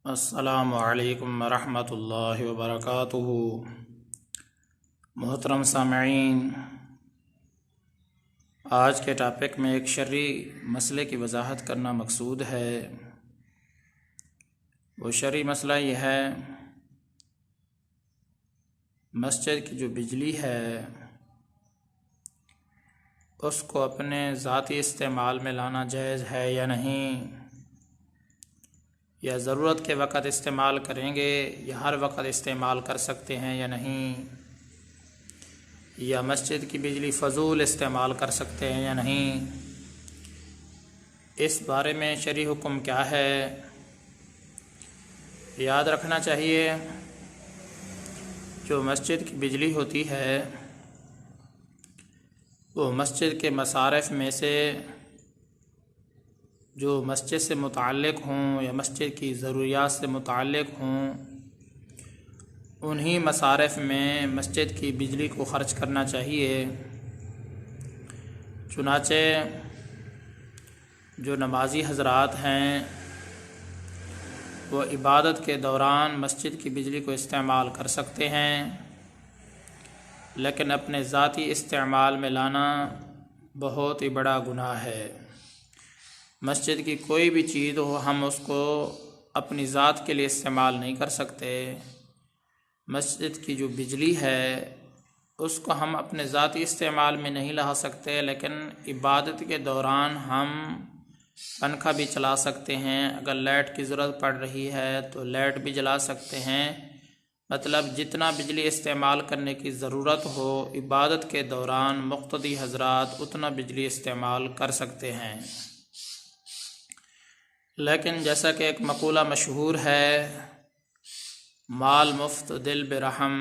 السلام علیکم ورحمۃ اللہ وبرکاتہ۔ محترم سامعین، آج کے ٹاپک میں ایک شرعی مسئلے کی وضاحت کرنا مقصود ہے۔ وہ شرعی مسئلہ یہ ہے، مسجد کی جو بجلی ہے اس کو اپنے ذاتی استعمال میں لانا جائز ہے یا نہیں، یا ضرورت کے وقت استعمال کریں گے یا ہر وقت استعمال کر سکتے ہیں یا نہیں، یا مسجد کی بجلی فضول استعمال کر سکتے ہیں یا نہیں، اس بارے میں شرعی حکم کیا ہے۔ یاد رکھنا چاہیے جو مسجد کی بجلی ہوتی ہے وہ مسجد کے مصارف میں سے جو مسجد سے متعلق ہوں یا مسجد کی ضروریات سے متعلق ہوں، انہی مصارف میں مسجد کی بجلی کو خرچ کرنا چاہیے۔ چنانچہ جو نمازی حضرات ہیں وہ عبادت کے دوران مسجد کی بجلی کو استعمال کر سکتے ہیں، لیکن اپنے ذاتی استعمال میں لانا بہت ہی بڑا گناہ ہے۔ مسجد کی کوئی بھی چیز ہو، ہم اس کو اپنی ذات کے لیے استعمال نہیں کر سکتے۔ مسجد کی جو بجلی ہے اس کو ہم اپنے ذاتی استعمال میں نہیں لا سکتے، لیکن عبادت کے دوران ہم پنکھا بھی چلا سکتے ہیں، اگر لائٹ کی ضرورت پڑ رہی ہے تو لائٹ بھی جلا سکتے ہیں۔ مطلب جتنا بجلی استعمال کرنے کی ضرورت ہو عبادت کے دوران مقتدی حضرات اتنا بجلی استعمال کر سکتے ہیں۔ لیکن جیسا کہ ایک مقولہ مشہور ہے، مال مفت دل برحم،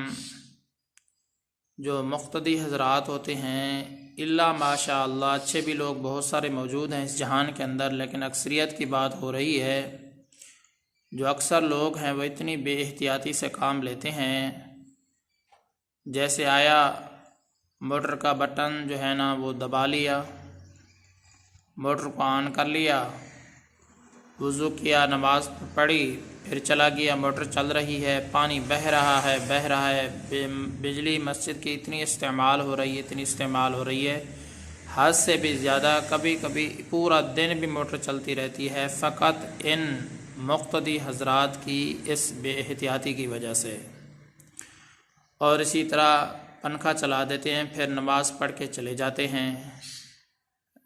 جو مقتدی حضرات ہوتے ہیں الا ماشاء اللہ، اچھے بھی لوگ بہت سارے موجود ہیں اس جہان کے اندر، لیکن اکثریت کی بات ہو رہی ہے، جو اکثر لوگ ہیں وہ اتنی بے احتیاطی سے کام لیتے ہیں، جیسے آیا موٹر کا بٹن جو ہے نا وہ دبا لیا، موٹر کو آن کر لیا، وضو کیا، نماز پڑھی، پھر چلا گیا، موٹر چل رہی ہے، پانی بہہ رہا ہے، بجلی مسجد کی اتنی استعمال ہو رہی ہے، حد سے بھی زیادہ، کبھی کبھی پورا دن بھی موٹر چلتی رہتی ہے، فقط ان مقتدی حضرات کی اس بے احتیاطی کی وجہ سے۔ اور اسی طرح پنکھا چلا دیتے ہیں، پھر نماز پڑھ کے چلے جاتے ہیں،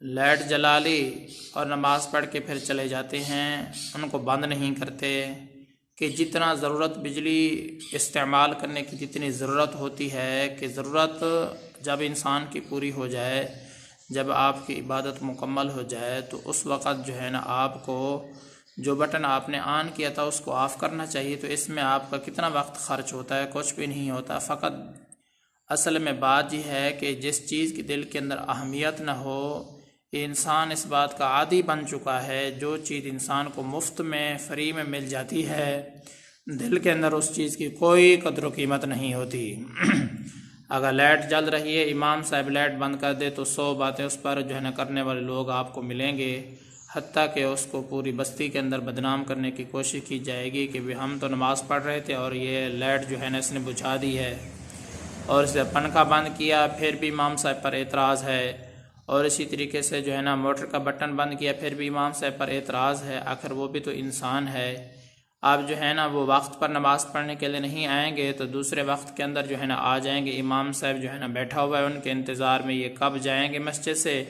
لائٹ جلا لی اور نماز پڑھ کے پھر چلے جاتے ہیں، ان کو بند نہیں کرتے کہ جتنا ضرورت بجلی استعمال کرنے کی جتنی ضرورت ہوتی ہے، کہ ضرورت جب انسان کی پوری ہو جائے، جب آپ کی عبادت مکمل ہو جائے تو اس وقت جو ہے نا آپ کو جو بٹن آپ نے آن کیا تھا اس کو آف کرنا چاہیے۔ تو اس میں آپ کا کتنا وقت خرچ ہوتا ہے؟ کچھ بھی نہیں ہوتا۔ فقط اصل میں بات یہ ہے کہ جس چیز کی دل کے اندر اہمیت نہ ہو، انسان اس بات کا عادی بن چکا ہے، جو چیز انسان کو مفت میں فری میں مل جاتی ہے دل کے اندر اس چیز کی کوئی قدر و قیمت نہیں ہوتی۔ اگر لائٹ جل رہی ہے، امام صاحب لائٹ بند کر دے تو 100 باتیں اس پر جو ہے نا کرنے والے لوگ آپ کو ملیں گے، حتیٰ کہ اس کو پوری بستی کے اندر بدنام کرنے کی کوشش کی جائے گی کہ ہم تو نماز پڑھ رہے تھے اور یہ لائٹ جو ہے نا اس نے بجھا دی ہے، اور اسے پنکھا بند کیا پھر بھی امام صاحب پر اعتراض ہے، اور اسی طریقے سے جو ہے نا موٹر کا بٹن بند کیا پھر بھی امام صاحب پر اعتراض ہے۔ آخر وہ بھی تو انسان ہے۔ آپ جو ہے نا وہ وقت پر نماز پڑھنے کے لیے نہیں آئیں گے تو دوسرے وقت کے اندر جو ہے نا آ جائیں گے، امام صاحب جو ہے نا بیٹھا ہوا ہے ان کے انتظار میں، یہ کب جائیں گے مسجد سے،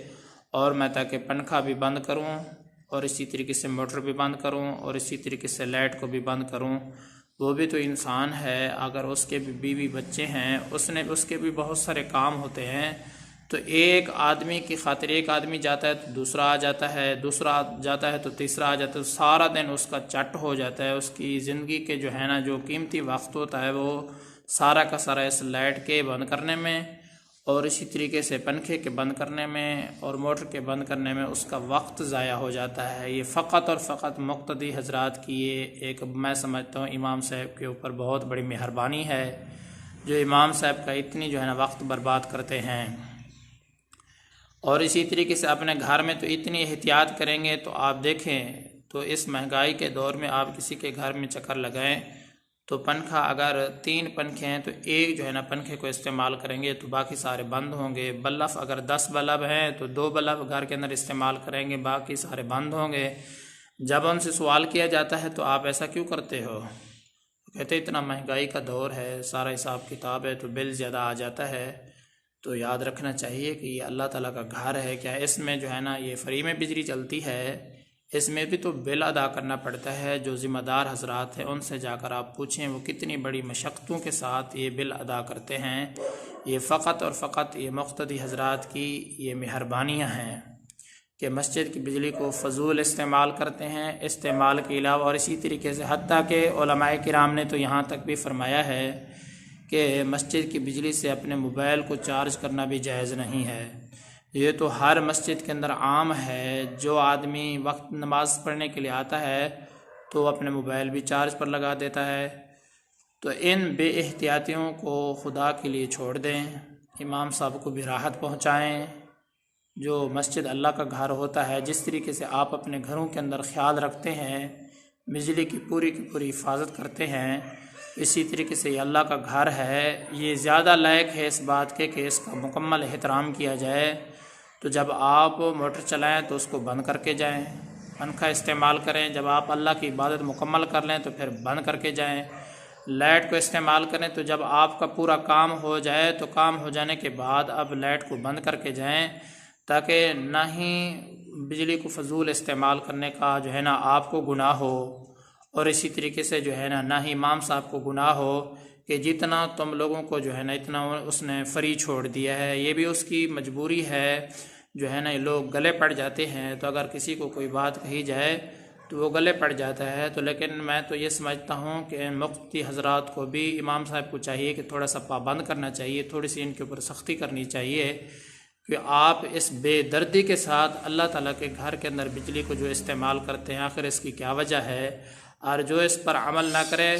اور میں تاکہ پنکھا بھی بند کروں اور اسی طریقے سے موٹر بھی بند کروں اور اسی طریقے سے لائٹ کو بھی بند کروں۔ وہ بھی تو انسان ہے، اگر اس کے بھی بیوی بچے ہیں، اس کے بھی بہت سارے کام ہوتے ہیں، تو ایک آدمی کی خاطر ایک آدمی جاتا ہے تو دوسرا آ جاتا ہے، دوسرا جاتا ہے تو تیسرا آ جاتا ہے، سارا دن اس کا چٹ ہو جاتا ہے، اس کی زندگی کے جو ہے نا جو قیمتی وقت ہوتا ہے وہ سارا کا سارا اس لائٹ کے بند کرنے میں اور اسی طریقے سے پنکھے کے بند کرنے میں اور موٹر کے بند کرنے میں اس کا وقت ضائع ہو جاتا ہے۔ یہ فقط اور فقط مقتدی حضرات کی یہ ایک میں سمجھتا ہوں امام صاحب کے اوپر بہت بڑی مہربانی ہے، جو امام صاحب کا اتنی جو ہے نا وقت برباد کرتے ہیں۔ اور اسی طریقے سے اپنے گھر میں تو اتنی احتیاط کریں گے تو آپ دیکھیں تو اس مہنگائی کے دور میں آپ کسی کے گھر میں چکر لگائیں تو پنکھا اگر 3 پنکھے ہیں تو ایک جو ہے نا پنکھے کو استعمال کریں گے تو باقی سارے بند ہوں گے. بلب اگر 10 بلب ہیں تو 2 بلب گھر کے اندر استعمال کریں گے، باقی سارے بند ہوں گے. جب ان سے سوال کیا جاتا ہے تو آپ ایسا کیوں کرتے ہو؟ کہتے اتنا مہنگائی کا دور ہے، سارا حساب کتاب ہے تو بل زیادہ آ جاتا ہے. تو یاد رکھنا چاہیے کہ یہ اللہ تعالیٰ کا گھر ہے. کیا اس میں جو ہے نا یہ فری میں بجلی چلتی ہے؟ اس میں بھی تو بل ادا کرنا پڑتا ہے. جو ذمہ دار حضرات ہیں ان سے جا کر آپ پوچھیں وہ کتنی بڑی مشقتوں کے ساتھ یہ بل ادا کرتے ہیں. یہ فقط اور فقط یہ مقتدی حضرات کی یہ مہربانیاں ہیں کہ مسجد کی بجلی کو فضول استعمال کرتے ہیں. استعمال کے علاوہ اور اسی طریقے سے حتیٰ کہ علماء کرام نے تو یہاں تک بھی فرمایا ہے کہ مسجد کی بجلی سے اپنے موبائل کو چارج کرنا بھی جائز نہیں ہے. یہ تو ہر مسجد کے اندر عام ہے. جو آدمی وقت نماز پڑھنے کے لیے آتا ہے تو اپنے موبائل بھی چارج پر لگا دیتا ہے. تو ان بے احتیاطیوں کو خدا کے لیے چھوڑ دیں. امام صاحب کو بھی راحت پہنچائیں. جو مسجد اللہ کا گھر ہوتا ہے، جس طریقے سے آپ اپنے گھروں کے اندر خیال رکھتے ہیں، بجلی کی پوری حفاظت کرتے ہیں، اسی طریقے سے یہ اللہ کا گھر ہے. یہ زیادہ لائق ہے اس بات کے کہ اس کا مکمل احترام کیا جائے. تو جب آپ موٹر چلائیں تو اس کو بند کر کے جائیں. پنکھا استعمال کریں جب آپ اللہ کی عبادت مکمل کر لیں تو پھر بند کر کے جائیں. لائٹ کو استعمال کریں تو جب آپ کا پورا کام ہو جائے تو کام ہو جانے کے بعد اب لائٹ کو بند کر کے جائیں، تاکہ نہ ہی بجلی کو فضول استعمال کرنے کا جو ہے نا آپ کو گناہ ہو، اور اسی طریقے سے جو ہے نہ ہی امام صاحب کو گناہ ہو کہ جتنا تم لوگوں کو جو ہے نا اتنا اس نے فری چھوڑ دیا ہے. یہ بھی اس کی مجبوری ہے. جو ہے نا یہ لوگ گلے پڑ جاتے ہیں تو اگر کسی کو کوئی بات کہی جائے تو وہ گلے پڑ جاتا ہے. تو لیکن میں تو یہ سمجھتا ہوں کہ مقتدی حضرات کو بھی امام صاحب کو چاہیے کہ تھوڑا سا پابند کرنا چاہیے، تھوڑی سی ان کے اوپر سختی کرنی چاہیے کہ آپ اس بے دردی کے ساتھ اللہ تعالیٰ کے گھر کے اندر بجلی کو جو استعمال کرتے ہیں آخر اس کی کیا وجہ ہے. اور جو اس پر عمل نہ کرے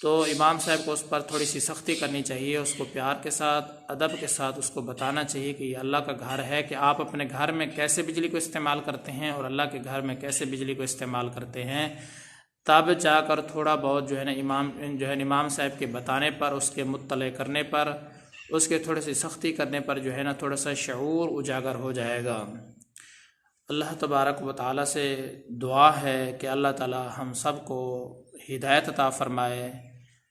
تو امام صاحب کو اس پر تھوڑی سی سختی کرنی چاہیے. اس کو پیار کے ساتھ ادب کے ساتھ اس کو بتانا چاہیے کہ یہ اللہ کا گھر ہے، کہ آپ اپنے گھر میں کیسے بجلی کو استعمال کرتے ہیں اور اللہ کے گھر میں کیسے بجلی کو استعمال کرتے ہیں. تب جا کر تھوڑا بہت جو ہے نا امام صاحب کے بتانے پر، اس کے مطلع کرنے پر، اس کے تھوڑی سی سختی کرنے پر جو ہے نا تھوڑا سا شعور اجاگر ہو جائے گا. اللہ تبارک و تعالیٰ سے دعا ہے کہ اللہ تعالیٰ ہم سب کو ہدایت عطا فرمائے،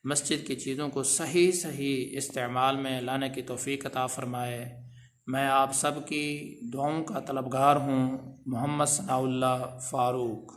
مسجد کی چیزوں کو صحیح استعمال میں لانے کی توفیق عطا فرمائے. میں آپ سب کی دعاؤں کا طلبگار ہوں. محمد ثناء اللہ فاروق.